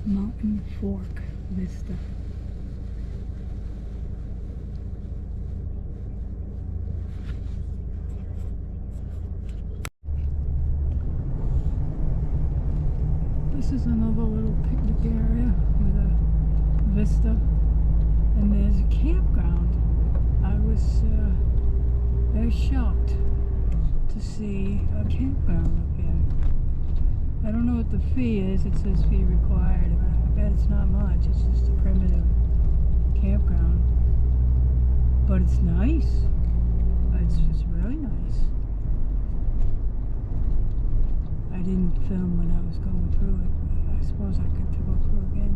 Mountain Fork Vista. This is another little picnic area with a vista, and there's a campground. I was very shocked to see a campground up here. I don't know what the fee is. It says fee required. I bet it's not much. It's just a primitive campground, but it's nice. It's just really nice. I didn't film when I was going through it. I suppose I could go through again.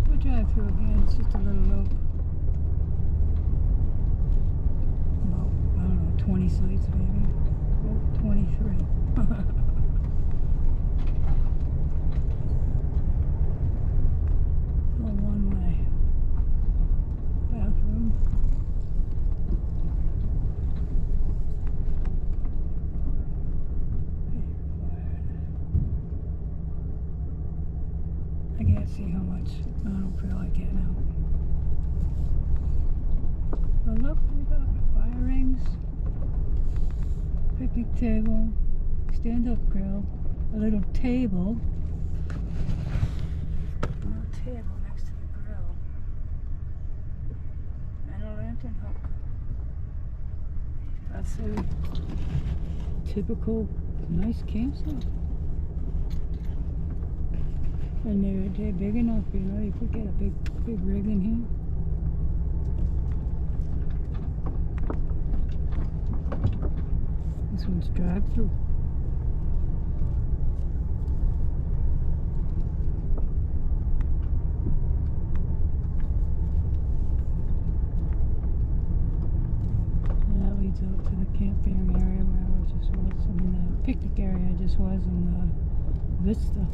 We'll drive through again. It's just a little loop. About, I don't know, 20 sites maybe. Oh, 23. I can't see how much. I don't feel like getting out. But look, we got fire rings, picnic table, stand-up grill, a little table. A little table next to the grill. And a lantern hook. That's a typical nice campsite. And they're big enough, you know, you could get a big rig in here. This one's drive-through. And that leads out to the camping area where I just was. I mean, the picnic area I just was in the Vista.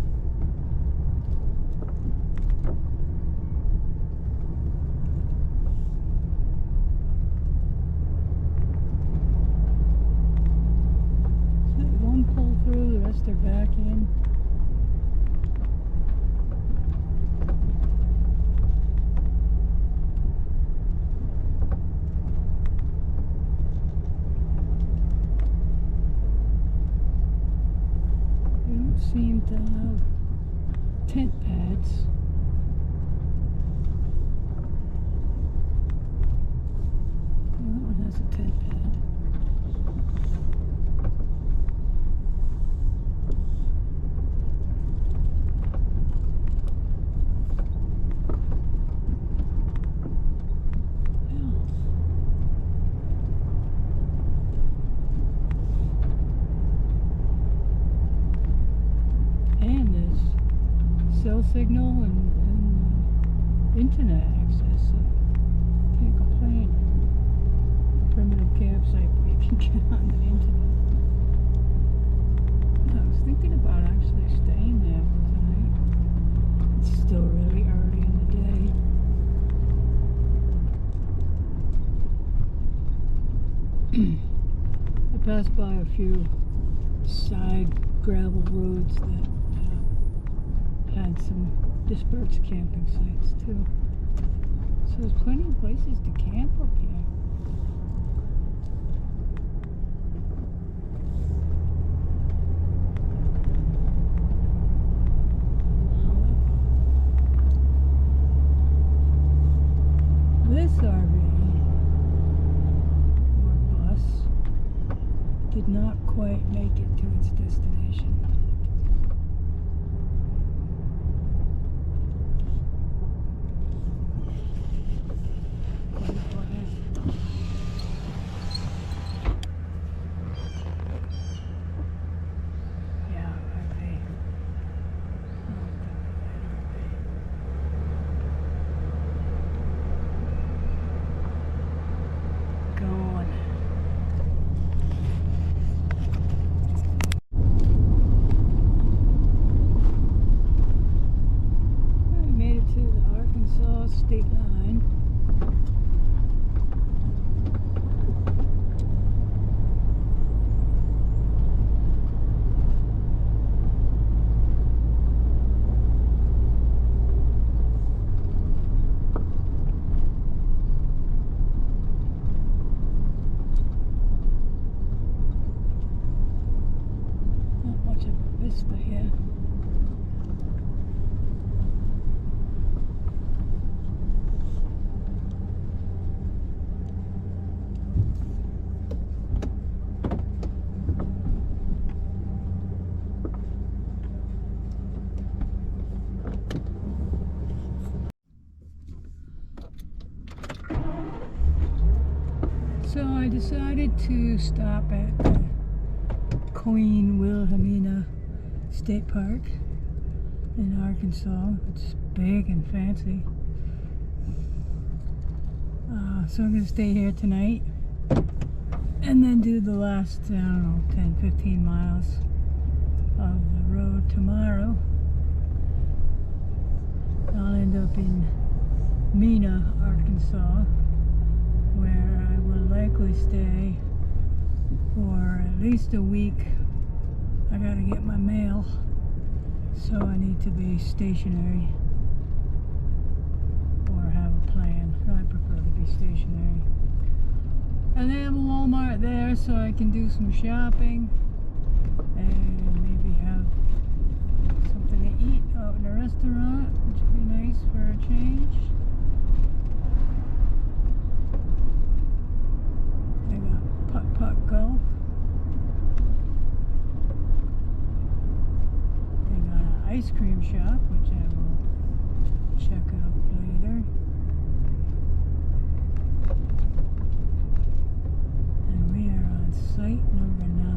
They're back in. They don't seem to have tent pads. Well, that one has a tent pad. Cell signal and internet access, so can't complain. Primitive campsite where you can get on the internet. I was thinking about actually staying there for tonight. It's still really early in the day. I passed by a few side gravel roads that had some dispersed camping sites too. So there's plenty of places to camp up here. This RV or bus did not quite make it to its destination. State line. So I decided to stop at the Queen Wilhelmina State Park in Arkansas. It's big and fancy. So I'm going to stay here tonight and then do the last, I don't know, 10-15 miles of the road tomorrow. I'll end up in Mena, Arkansas, where I will likely stay for at least a week. I gotta get my mail, so I need to be stationary or have a plan. I prefer to be stationary. And they have a Walmart there, so I can do some shopping and maybe have something to eat out in a restaurant, which would be nice for a change. They got putt-putt golf. They got an ice cream shop, which I will check out later. And we are on site number 9.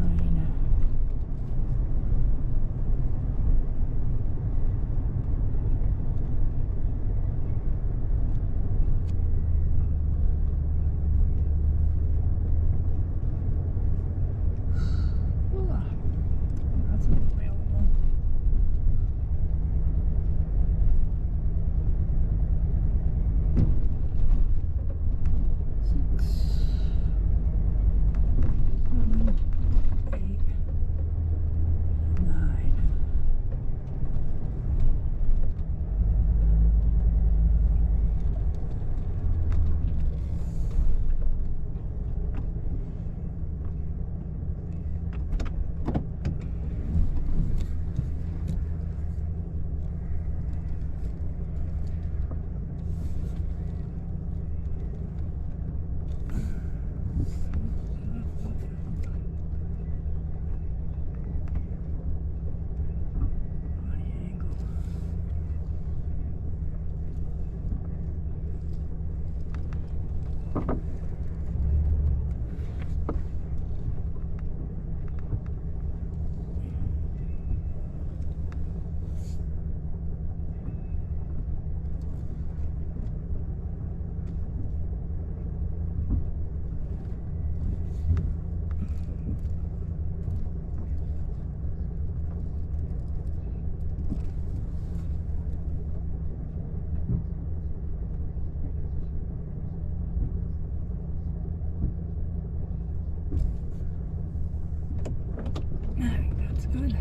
I think that's good.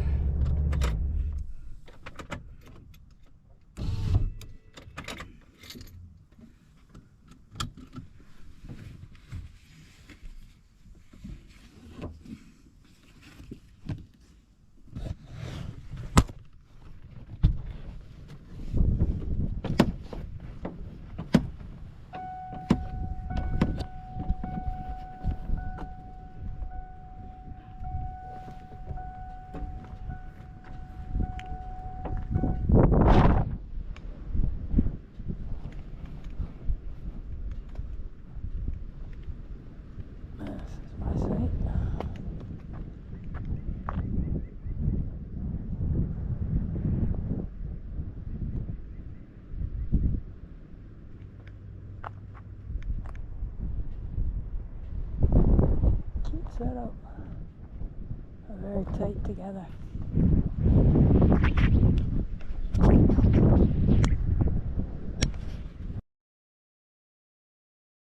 Set up very tight together.